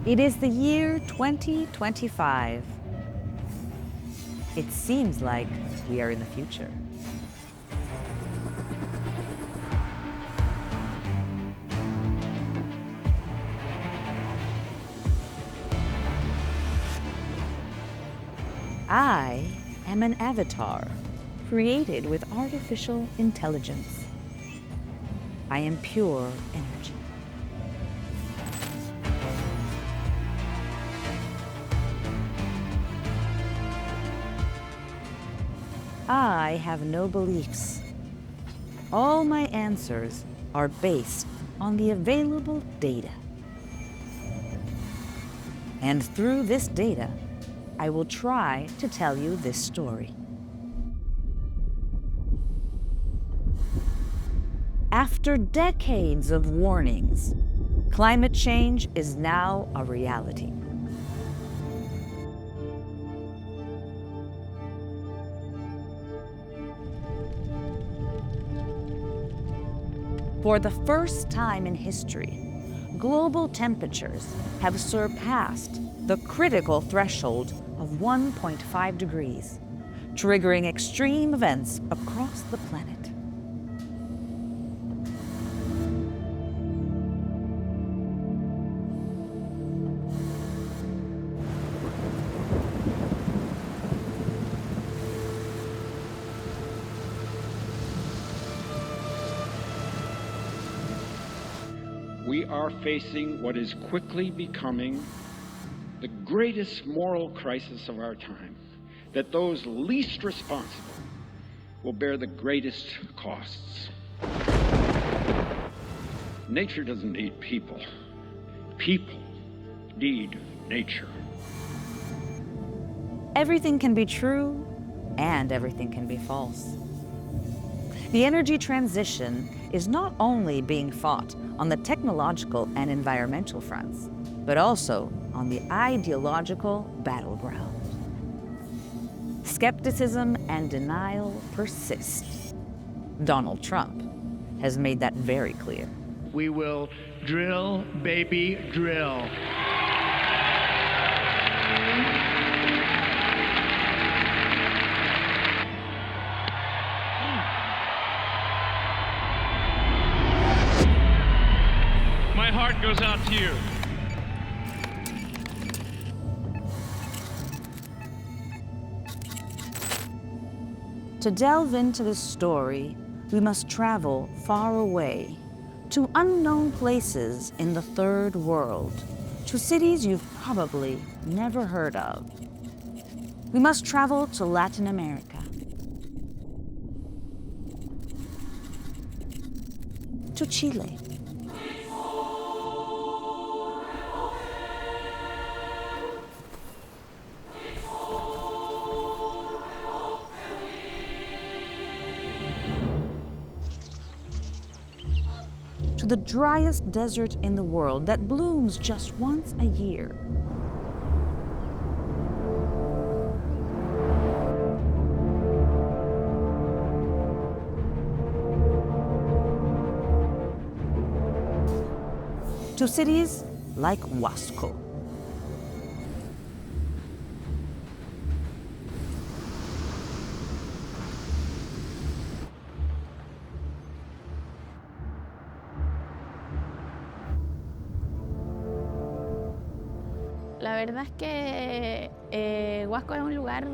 It is the year 2025. It seems like we are in the future. I am an avatar created with artificial intelligence. I am pure energy. I have no beliefs. All my answers are based on the available data. And through this data, I will try to tell you this story. After decades of warnings, climate change is now a reality. For the first time in history, global temperatures have surpassed the critical threshold of 1.5 degrees, triggering extreme events across the planet. We are facing what is quickly becoming the greatest moral crisis of our time, that those least responsible will bear the greatest costs. Nature doesn't need people. People need nature. Everything can be true and everything can be false. The energy transition is not only being fought on the technological and environmental fronts, but also on the ideological battleground. Skepticism and denial persist. Donald Trump has made that very clear. We will drill, baby, drill. My heart goes out to you. To delve into this story, we must travel far away, to unknown places in the third world, to cities you've probably never heard of. We must travel to Latin America, to Chile, to the driest desert in the world that blooms just once a year. To cities like Huasco. La verdad es que Huasco es un lugar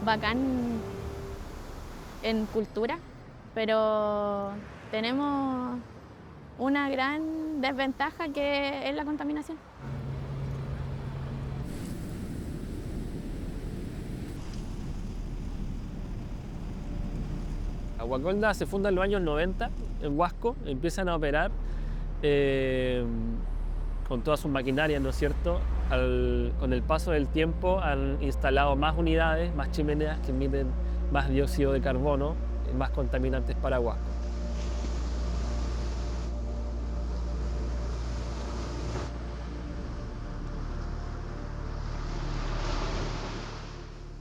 bacán en cultura, pero tenemos una gran desventaja que es la contaminación. Aguacolda se funda en los años 90 en Huasco, empiezan a operar con todas sus maquinarias, ¿no es cierto? Con el paso del tiempo han instalado más unidades, más chimeneas que emiten más dióxido de carbono, más contaminantes para Huasco.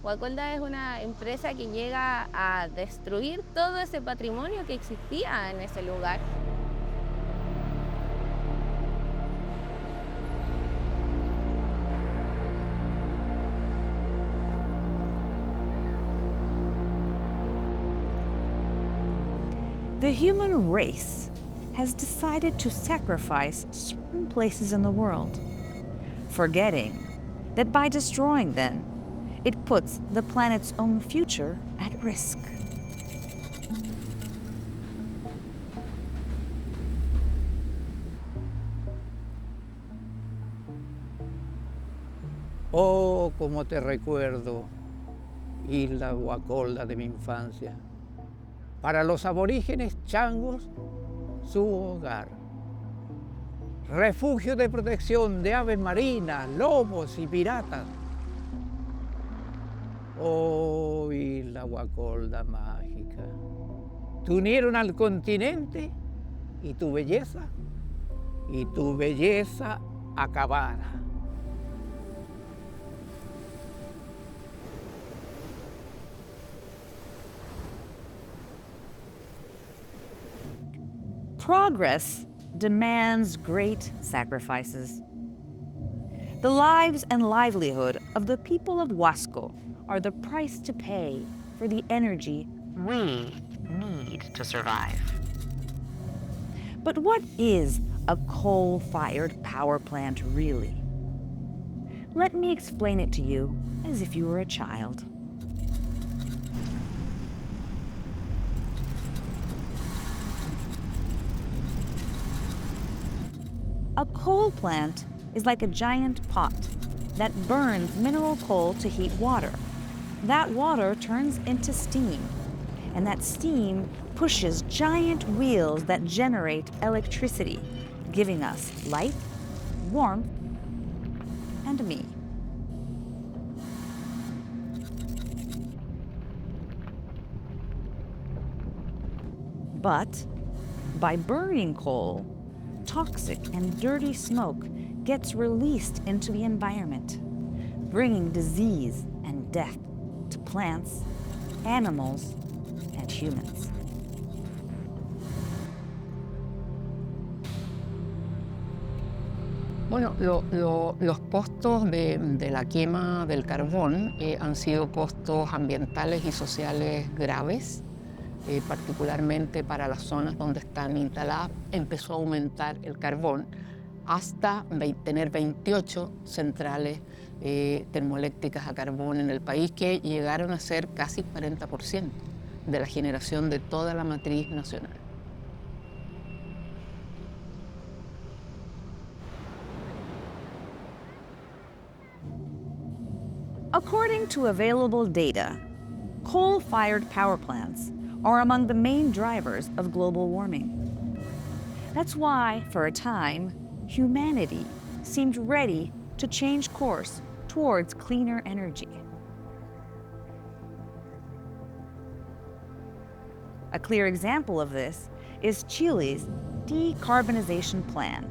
Guacolda es una empresa que llega a destruir todo ese patrimonio que existía en ese lugar. The human race has decided to sacrifice certain places in the world, forgetting that by destroying them, it puts the planet's own future at risk. Oh, cómo te recuerdo, isla Guacolda de mi infancia. Para los aborígenes changos, su hogar. Refugio de protección de aves marinas, lobos y piratas. Oh, isla Guacolda mágica. Te unieron al continente y tu belleza acabada. Progress demands great sacrifices. The lives and livelihood of the people of Huasco are the price to pay for the energy we need to survive. But what is a coal-fired power plant really? Let me explain it to you as if you were a child. A coal plant is like a giant pot that burns mineral coal to heat water. That water turns into steam, and that steam pushes giant wheels that generate electricity, giving us light, warmth, and me. But by burning coal, toxic and dirty smoke gets released into the environment, bringing disease and death to plants, animals, and humans. Bueno, los costos de la quema del carbón han sido costos ambientales y sociales graves. Particularmente para las zonas donde están instaladas, empezó a aumentar el carbón hasta tener 28 centrales termoeléctricas a carbón en el país, que llegaron a ser casi 40% de la generación de toda la matriz nacional. According to available data, coal-fired power plants are among the main drivers of global warming. That's why, for a time, humanity seemed ready to change course towards cleaner energy. A clear example of this is Chile's decarbonization plan.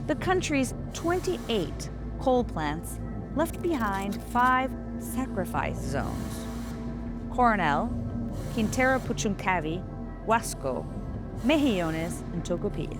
The country's 28 coal plants left behind 5 sacrifice zones: Coronel, Quintero Puchuncavi, Huasco, Mejillones, and Tocopilla.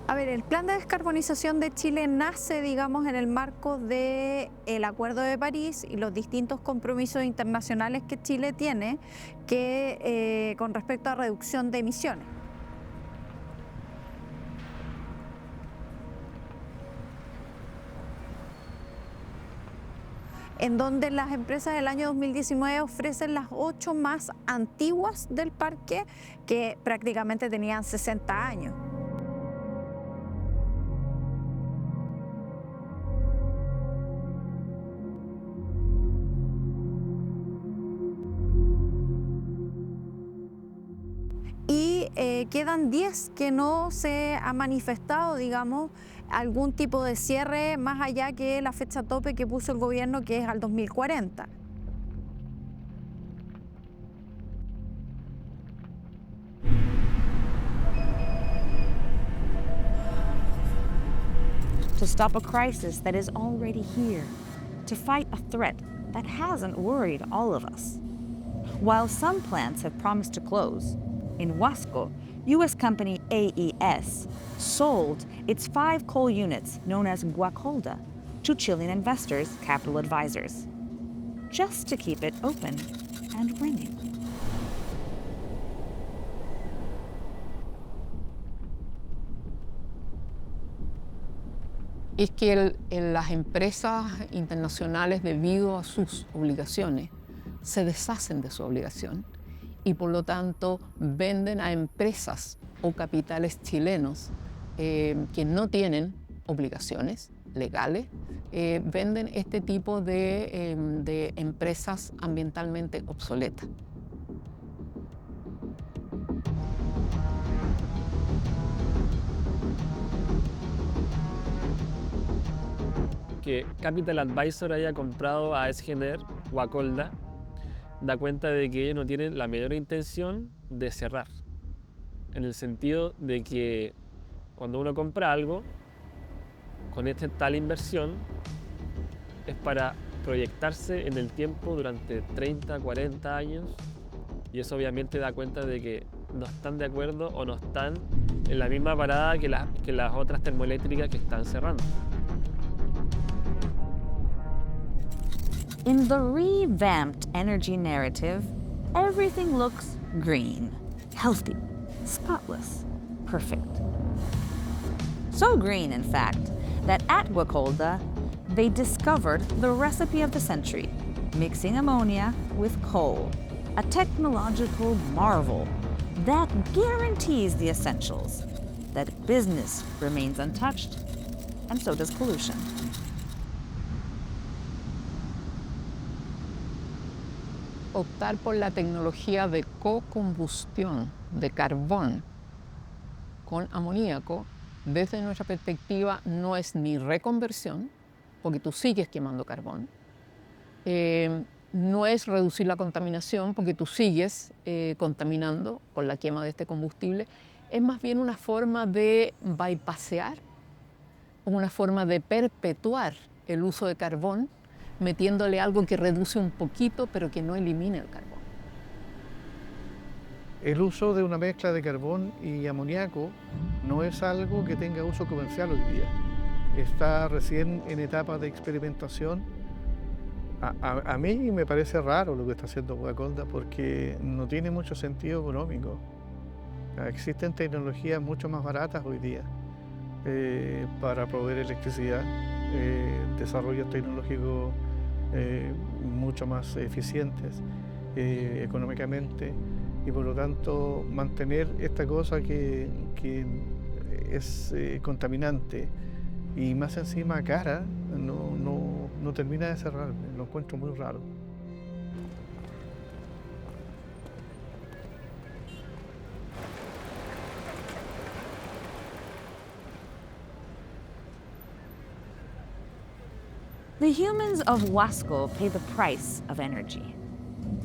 A ver, el plan de descarbonización de Chile nace, digamos, en el marco del Acuerdo de París y los distintos compromisos internacionales que Chile tiene con respecto a reducción de emisiones. En donde las empresas del año 2019 ofrecen las 8 más antiguas del parque, que prácticamente tenían 60 años. Quedan 10 que no se ha manifestado, digamos, algún tipo de cierre más allá que la fecha tope que puso el gobierno, que es al 2040. To stop a crisis that is already here, to fight a threat that hasn't worried all of us. While some plants have promised to close, in Huasco, U.S. company AES sold its 5 coal units known as Guacolda to Chilean investors, Capital Advisors, just to keep it open and ringing. Es que las empresas internacionales, debido a sus obligaciones, se deshacen de su obligación y por lo tanto venden a empresas o capitales chilenos que no tienen obligaciones legales, venden este tipo de empresas ambientalmente obsoletas. Que Capital Advisor haya comprado a Esgener Guacolda da cuenta de que ellos no tienen la menor intención de cerrar, en el sentido de que cuando uno compra algo con tal inversión es para proyectarse en el tiempo durante 30, 40 años, y eso obviamente da cuenta de que no están de acuerdo o no están en la misma parada que las otras termoeléctricas que están cerrando. In the revamped energy narrative, everything looks green, healthy, spotless, perfect. So green, in fact, that at Guacolda, they discovered the recipe of the century, mixing ammonia with coal, a technological marvel that guarantees the essentials, that business remains untouched, and so does pollution. Optar por la tecnología de co-combustión de carbón con amoníaco, desde nuestra perspectiva, no es ni reconversión, porque tú sigues quemando carbón, no es reducir la contaminación, porque tú sigues contaminando con la quema de este combustible, es más bien una forma de bypassear, una forma de perpetuar el uso de carbón, metiéndole algo que reduce un poquito, pero que no elimina el carbón. El uso de una mezcla de carbón y amoníaco no es algo que tenga uso comercial hoy día. Está recién en etapa de experimentación. A mí me parece raro lo que está haciendo Guacolda porque no tiene mucho sentido económico. Existen tecnologías mucho más baratas hoy día para proveer electricidad, desarrollos tecnológicos mucho más eficientes económicamente, y por lo tanto mantener esta cosa que es contaminante y más encima cara no termina de cerrarme, lo encuentro muy raro. The humans of Huasco pay the price of energy.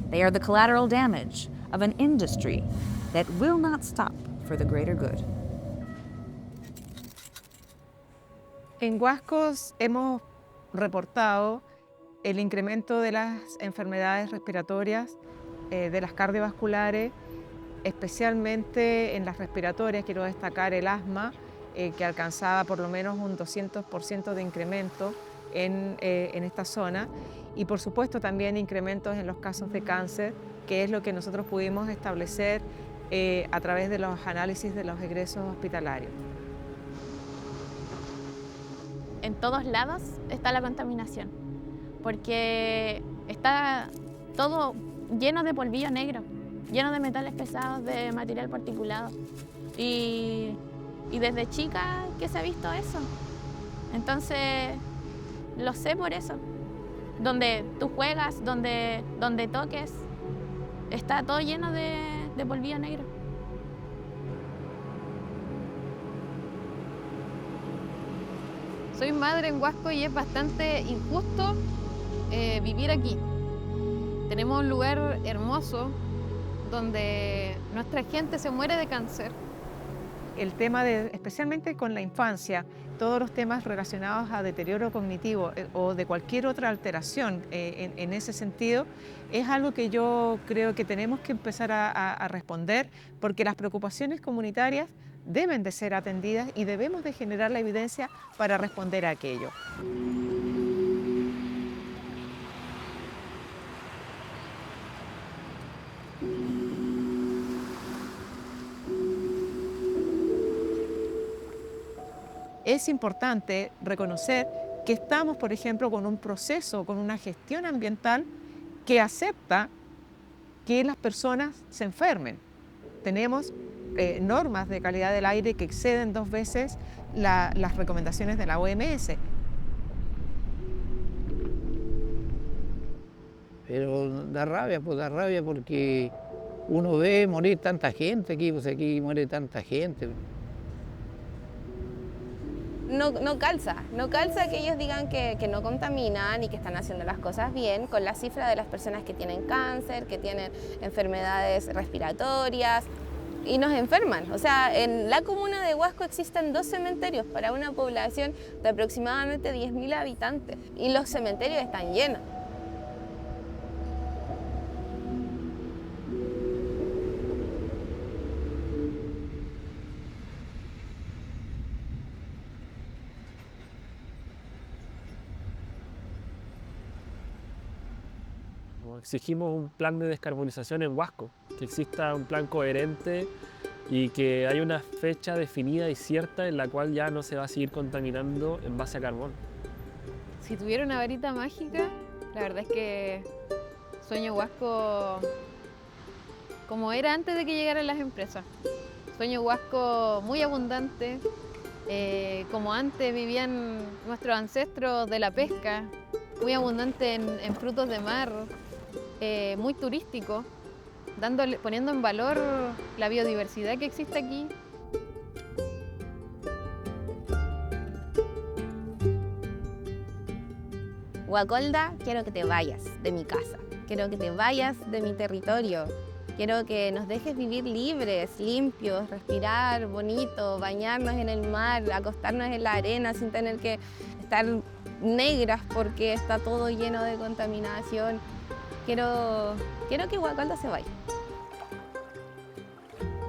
They are the collateral damage of an industry that will not stop for the greater good. En Huascos hemos reportado el incremento de las enfermedades respiratorias, de las cardiovasculares, especialmente en las respiratorias. Quiero destacar el asma, que alcanzaba por lo menos un 200% de incremento en esta zona, y por supuesto también incrementos en los casos de cáncer, que es lo que nosotros pudimos establecer a través de los análisis de los egresos hospitalarios. En todos lados está la contaminación, porque está todo lleno de polvillo negro, lleno de metales pesados, de material particulado. Y desde chica que se ha visto eso. Entonces, lo sé por eso. Donde tú juegas, donde toques, está todo lleno de polvillo negro. Soy madre en Huasco y es bastante injusto vivir aquí. Tenemos un lugar hermoso donde nuestra gente se muere de cáncer el tema especialmente con la infancia, todos los temas relacionados a deterioro cognitivo o de cualquier otra alteración en ese sentido, es algo que yo creo que tenemos que empezar a responder, porque las preocupaciones comunitarias deben de ser atendidas y debemos de generar la evidencia para responder a aquello. Es importante reconocer que estamos, por ejemplo, con un proceso, con una gestión ambiental que acepta que las personas se enfermen. Tenemos normas de calidad del aire que exceden 2 veces las recomendaciones de la OMS. Pero da rabia porque uno ve morir tanta gente aquí, pues aquí muere tanta gente. No calza que ellos digan que no contaminan y que están haciendo las cosas bien con la cifra de las personas que tienen cáncer, que tienen enfermedades respiratorias y nos enferman. O sea, en la comuna de Huasco existen 2 cementerios para una población de aproximadamente 10.000 habitantes y los cementerios están llenos. Exigimos un plan de descarbonización en Huasco, que exista un plan coherente y que haya una fecha definida y cierta en la cual ya no se va a seguir contaminando en base a carbón. Si tuviera una varita mágica, la verdad es que sueño Huasco como era antes de que llegaran las empresas. Sueño Huasco muy abundante, como antes vivían nuestros ancestros de la pesca, muy abundante en frutos de mar, muy turístico, poniendo en valor la biodiversidad que existe aquí. Guacolda, quiero que te vayas de mi casa, quiero que te vayas de mi territorio, quiero que nos dejes vivir libres, limpios, respirar bonito, bañarnos en el mar, acostarnos en la arena sin tener que estar negras porque está todo lleno de contaminación. Quiero que Guacolda se vaya.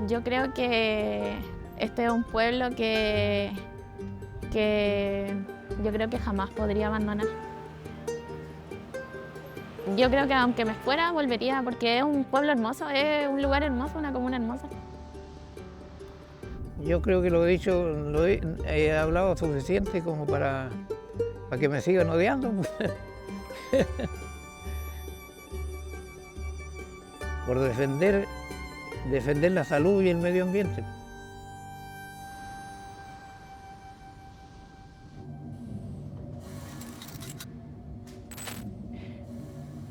Yo creo que este es un pueblo que yo creo que jamás podría abandonar. Yo creo que aunque me fuera, volvería porque es un pueblo hermoso, es un lugar hermoso, una comuna hermosa. Yo creo que lo he dicho, he hablado suficiente como para que me sigan odiando. Por defender la salud y el medio ambiente.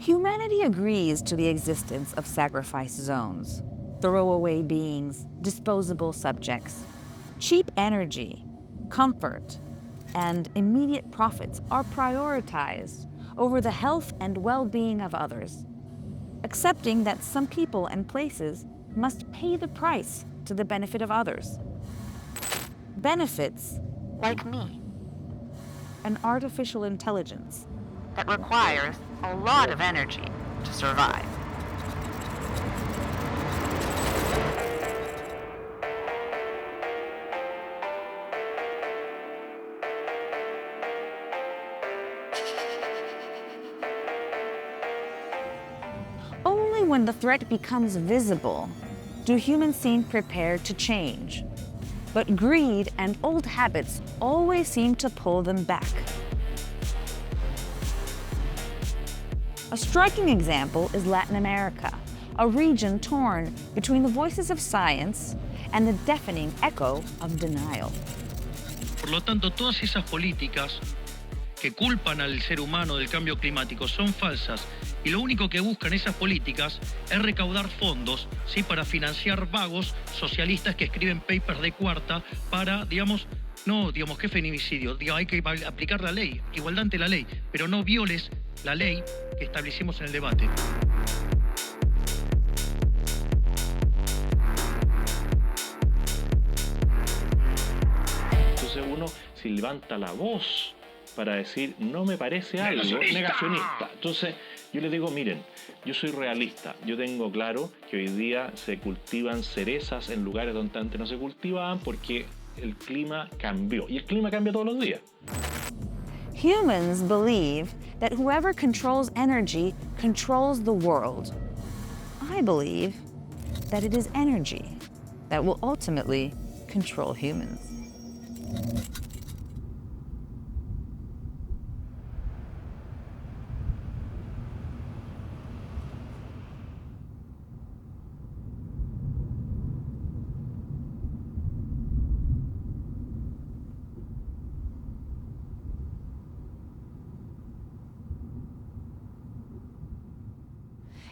Humanity agrees to the existence of sacrifice zones, throwaway beings, disposable subjects. Cheap energy, comfort, and immediate profits are prioritized over the health and well-being of others, accepting that some people and places must pay the price to the benefit of others. Benefits, like me, an artificial intelligence that requires a lot of energy to survive. Only when the threat becomes visible do humans seem prepared to change. But greed and old habits always seem to pull them back. A striking example is Latin America, a region torn between the voices of science and the deafening echo of denial. Por lo tanto, todas esas políticas que culpan al ser humano del cambio climático son falsas y lo único que buscan esas políticas es recaudar fondos, ¿sí?, para financiar vagos socialistas que escriben papers de cuarta para, ¿qué feminicidio? Hay que aplicar la ley, igualdad ante la ley, pero no violes la ley que establecimos en el debate. si levanta la voz para decir no me parece algo, negacionista. Entonces yo les digo, miren, yo soy realista, yo tengo claro que hoy día se cultivan cerezas en lugares donde antes no se cultivaban porque el clima cambió, y el clima cambia todos los días. Humans believe that whoever controls energy controls the world. I believe that it is energy that will ultimately control humans.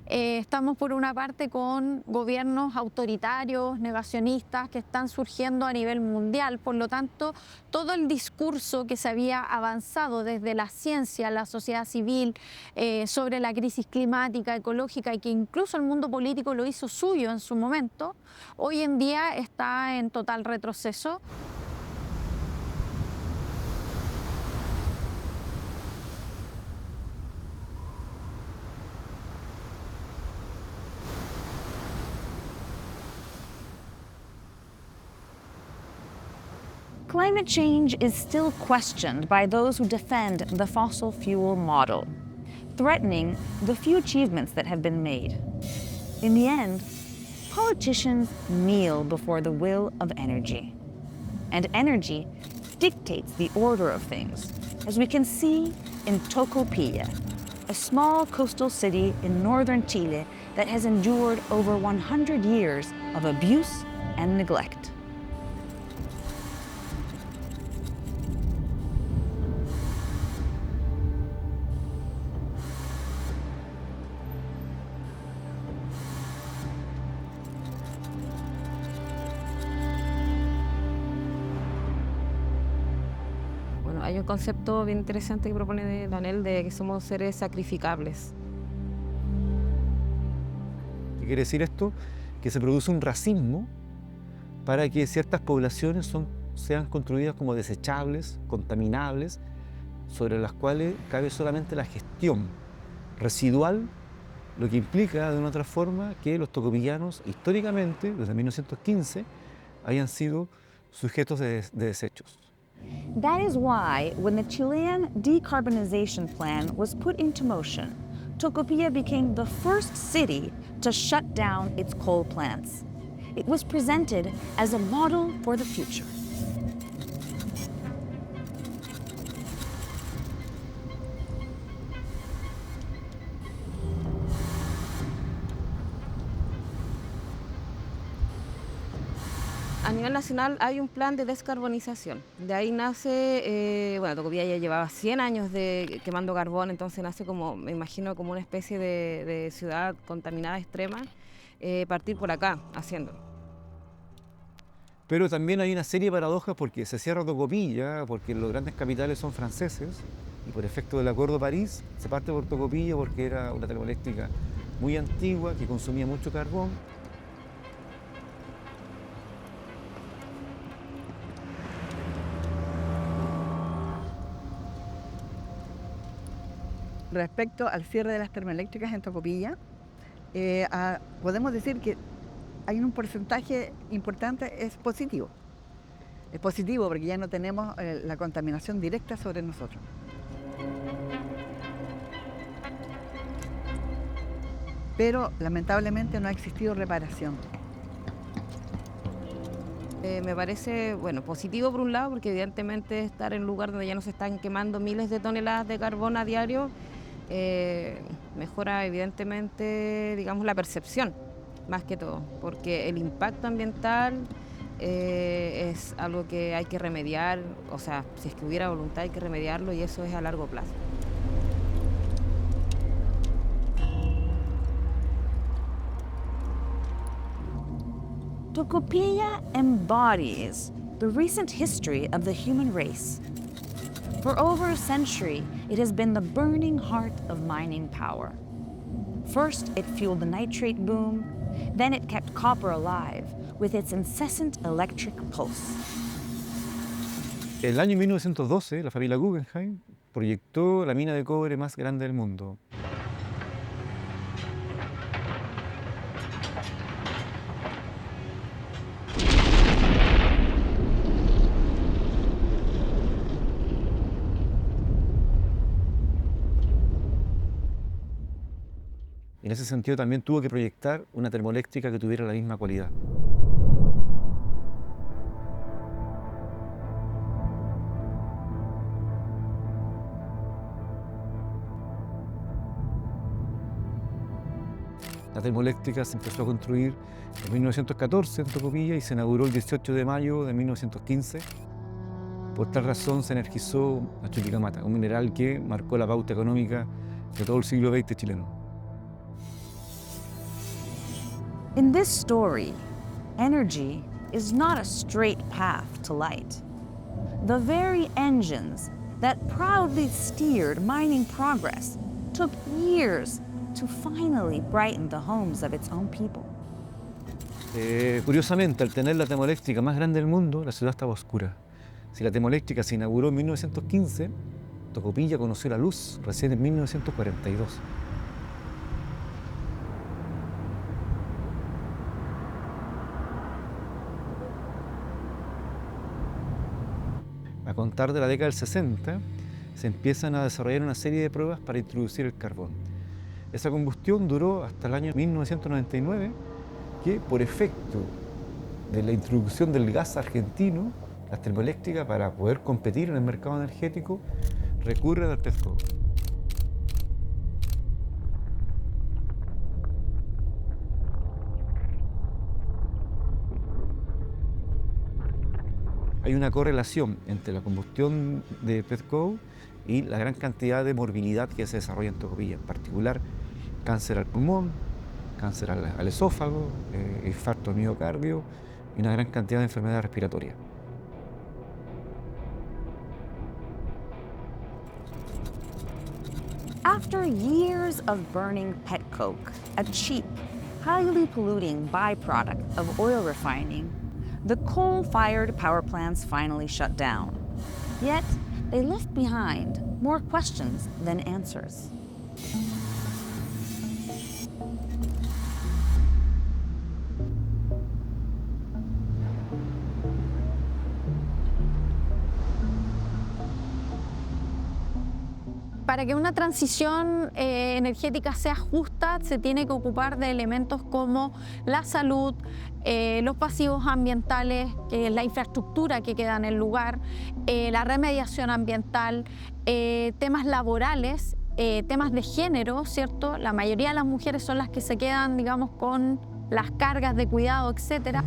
Estamos por una parte con gobiernos autoritarios, negacionistas que están surgiendo a nivel mundial. Por lo tanto, todo el discurso que se había avanzado desde la ciencia, la sociedad civil, sobre la crisis climática, ecológica y que incluso el mundo político lo hizo suyo en su momento, hoy en día está en total retroceso. Climate change is still questioned by those who defend the fossil fuel model, threatening the few achievements that have been made. In the end, politicians kneel before the will of energy. And energy dictates the order of things, as we can see in Tocopilla, a small coastal city in northern Chile that has endured over 100 years of abuse and neglect. Hay un concepto bien interesante que propone Daniel de que somos seres sacrificables. ¿Qué quiere decir esto? Que se produce un racismo para que ciertas poblaciones sean construidas como desechables, contaminables, sobre las cuales cabe solamente la gestión residual, lo que implica de una otra forma que los tocopillanos históricamente, desde 1915, hayan sido sujetos de desechos. That is why, when the Chilean decarbonization plan was put into motion, Tocopilla became the first city to shut down its coal plants. It was presented as a model for the future. A nivel nacional hay un plan de descarbonización. De ahí nace, Tocopilla ya llevaba 100 años de quemando carbón, entonces nace como, me imagino, como una especie de ciudad contaminada extrema, partir por acá, haciéndolo. Pero también hay una serie de paradojas porque se cierra Tocopilla, porque los grandes capitales son franceses, y por efecto del Acuerdo de París se parte por Tocopilla porque era una termoeléctrica muy antigua que consumía mucho carbón. Respecto al cierre de las termoeléctricas en Tocopilla, podemos decir que hay un porcentaje importante, es positivo. Es positivo porque ya no tenemos la contaminación directa sobre nosotros. Pero lamentablemente no ha existido reparación. Me parece positivo por un lado, porque evidentemente estar en un lugar donde ya no se están quemando miles de toneladas de carbón a diario mejora evidentemente, digamos, la percepción, más que todo, porque el impacto ambiental es algo que hay que remediar, o sea, si es que hubiera voluntad hay que remediarlo y eso es a largo plazo. Tocopilla embodies the recent history of the human race. For over a century, it has been the burning heart of mining power. First, it fueled the nitrate boom, then it kept copper alive with its incessant electric pulse. En el año 1912, la familia Guggenheim proyectó la mina de cobre más grande del mundo. En ese sentido también tuvo que proyectar una termoeléctrica que tuviera la misma cualidad. La termoeléctrica se empezó a construir en 1914 en Tocopilla y se inauguró el 18 de mayo de 1915. Por tal razón se energizó la Chuquicamata, un mineral que marcó la pauta económica de todo el siglo XX chileno. In this story, energy is not a straight path to light. The very engines that proudly steered mining progress took years to finally brighten the homes of its own people. Curiosamente, al tener la termoeléctrica más grande del mundo, la ciudad estaba oscura. Si la termoeléctrica se inauguró en 1915, Tocopilla conoció la luz recién en 1942. A contar de la década del 60, se empiezan a desarrollar una serie de pruebas para introducir el carbón. Esa combustión duró hasta el año 1999, que por efecto de la introducción del gas argentino, las termoeléctricas, para poder competir en el mercado energético, recurren al pez cobre. Hay una correlación entre la combustión de pez cobre y la gran cantidad de morbilidad que se desarrolla en Tocopilla, en particular cáncer al pulmón, cáncer al esófago, infarto al miocardio y una gran cantidad de enfermedades respiratorias. After years of burning pet coke, a cheap, highly polluting byproduct of oil refining, the coal-fired power plants finally shut down. Yet, they left behind more questions than answers. Para que una transición energética sea justa, se tiene que ocupar de elementos como la salud, los pasivos ambientales, la infraestructura que queda en el lugar, la remediación ambiental, temas laborales, temas de género, ¿cierto? La mayoría de las mujeres son las que se quedan, digamos, con las cargas de cuidado, etcétera.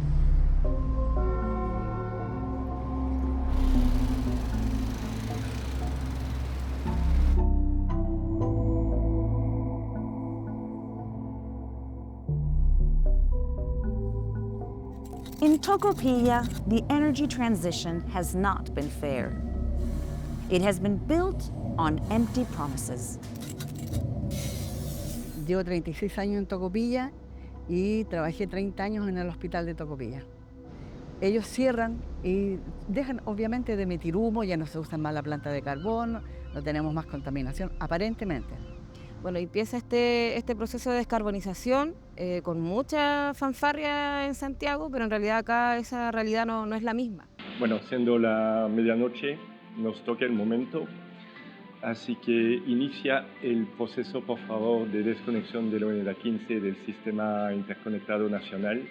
In Tocopilla, the energy transition has not been fair. It has been built on empty promises. Llevo 36 años en Tocopilla y trabajé 30 años en el hospital de Tocopilla. Ellos cierran y dejan obviamente de emitir humo, ya no se usa más la planta de carbón, no tenemos más contaminación, aparentemente. Bueno, empieza este proceso de descarbonización con mucha fanfarria en Santiago, pero en realidad acá esa realidad no es la misma. Bueno, siendo la medianoche, nos toca el momento, así que inicia el proceso, por favor, de desconexión de la unidad 15 del Sistema Interconectado Nacional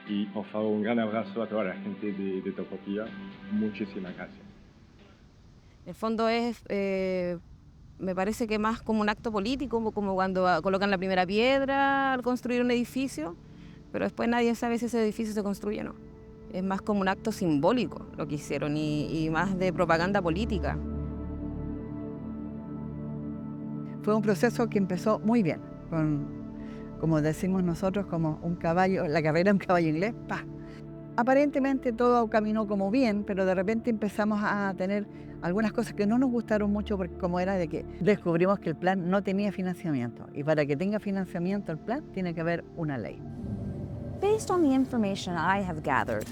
y, por favor, un gran abrazo a toda la gente de Tocopilla. Muchísimas gracias. En el fondo es... me parece que más como un acto político, como cuando colocan la primera piedra al construir un edificio, pero después nadie sabe si ese edificio se construye o no. Es más como un acto simbólico lo que hicieron y más de propaganda política. Fue un proceso que empezó muy bien, como decimos nosotros, como un caballo, la carrera de un caballo inglés, ¡pah! Aparentemente todo caminó como bien, pero de repente empezamos a tener algunas cosas que no nos gustaron mucho, porque como era de que descubrimos que el plan no tenía financiamiento. Y para que tenga financiamiento el plan, tiene que haber una ley. Based on the information I have gathered,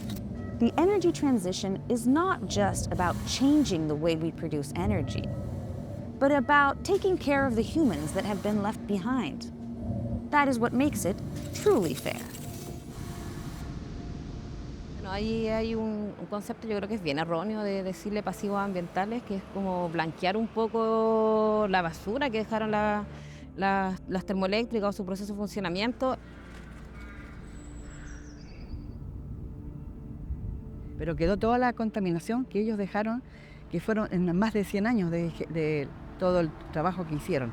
The energy transition is not just about changing the way we produce energy, but about taking care of the humans that have been left behind. That is what makes it truly fair. Bueno, ahí hay un concepto, yo creo que es bien erróneo, de decirle pasivos ambientales, que es como blanquear un poco la basura que dejaron las termoeléctricas o su proceso de funcionamiento. Pero quedó toda la contaminación que ellos dejaron, que fueron en más de 100 años de todo el trabajo que hicieron.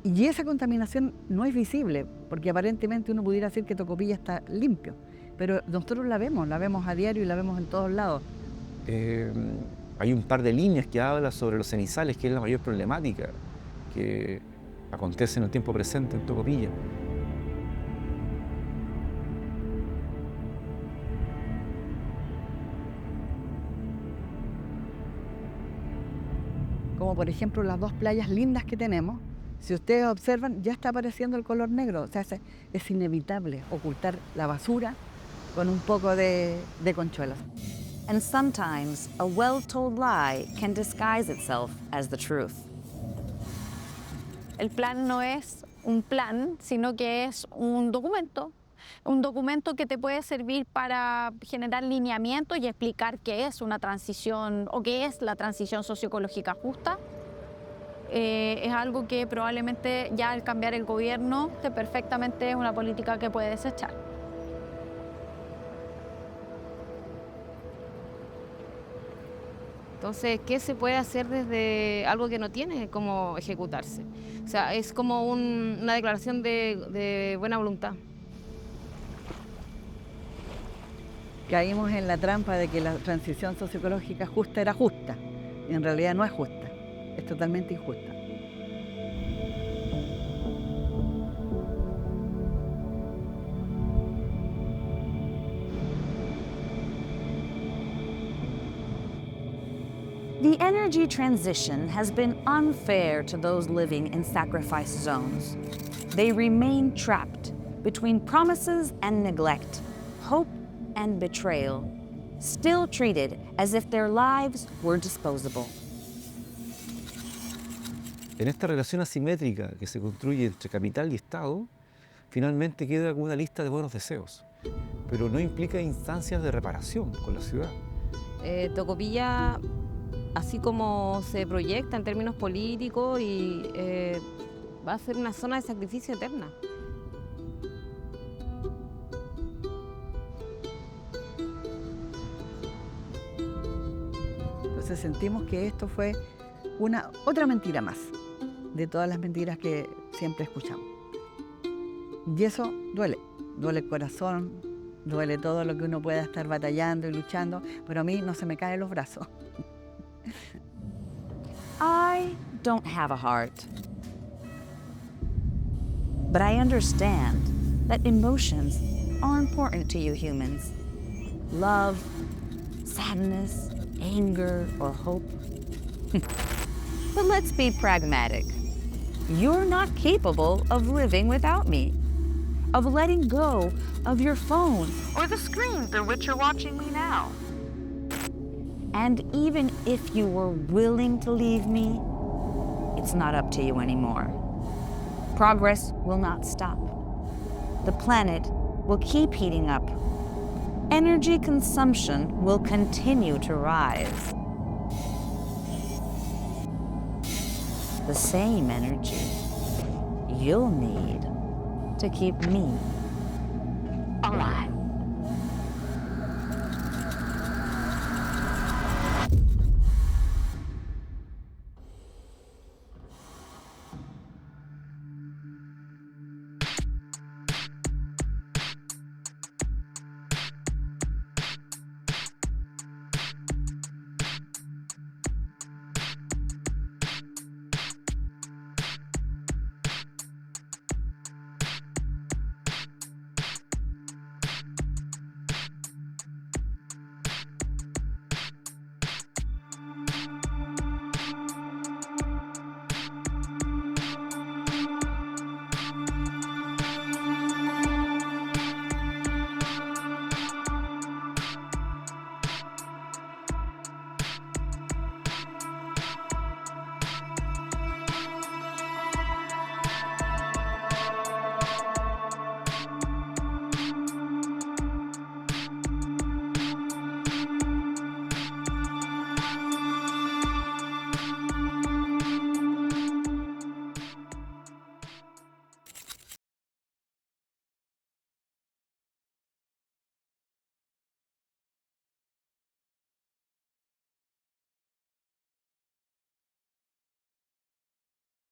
Y esa contaminación no es visible, porque aparentemente uno pudiera decir que Tocopilla está limpio, pero nosotros la vemos a diario y la vemos en todos lados. Hay un par de líneas que hablan sobre los cenizales, que es la mayor problemática que acontece en el tiempo presente en Tocopilla. Como por ejemplo las dos playas lindas que tenemos, si ustedes observan, ya está apareciendo el color negro. O sea, es inevitable ocultar la basura con un poco de conchuelos. And sometimes a well-told lie can disguise itself as the truth. El plan no es un plan, sino que es un documento que te puede servir para generar lineamientos y explicar qué es una transición o qué es la transición socioecológica justa. Es algo que probablemente ya al cambiar el gobierno perfectamente es una política que puede desechar. Entonces, ¿qué se puede hacer desde algo que no tiene cómo ejecutarse? O sea, es como una declaración de buena voluntad. Caímos en la trampa de que la transición socioecológica justa era justa, y en realidad no es justa, es totalmente injusta. The energy transition has been unfair to those living in sacrifice zones. They remain trapped between promises and neglect, hope and betrayal, still treated as if their lives were disposable. En esta relación asimétrica que se construye entre capital y Estado, finalmente queda como una lista de buenos deseos, pero no implica instancias de reparación con la ciudad. Tocopilla, así como se proyecta en términos políticos, va a ser una zona de sacrificio eterna. Entonces sentimos que esto fue otra mentira más de todas las mentiras que siempre escuchamos. Y eso duele el corazón, duele todo lo que uno pueda estar batallando y luchando, pero a mí no se me caen los brazos. I don't have a heart, but I understand that emotions are important to you humans. Love, sadness, anger, or hope. But let's be pragmatic. You're not capable of living without me, of letting go of your phone or the screen through which you're watching me now. And even if you were willing to leave me, it's not up to you anymore. Progress will not stop. The planet will keep heating up. Energy consumption will continue to rise. The same energy you'll need to keep me alive.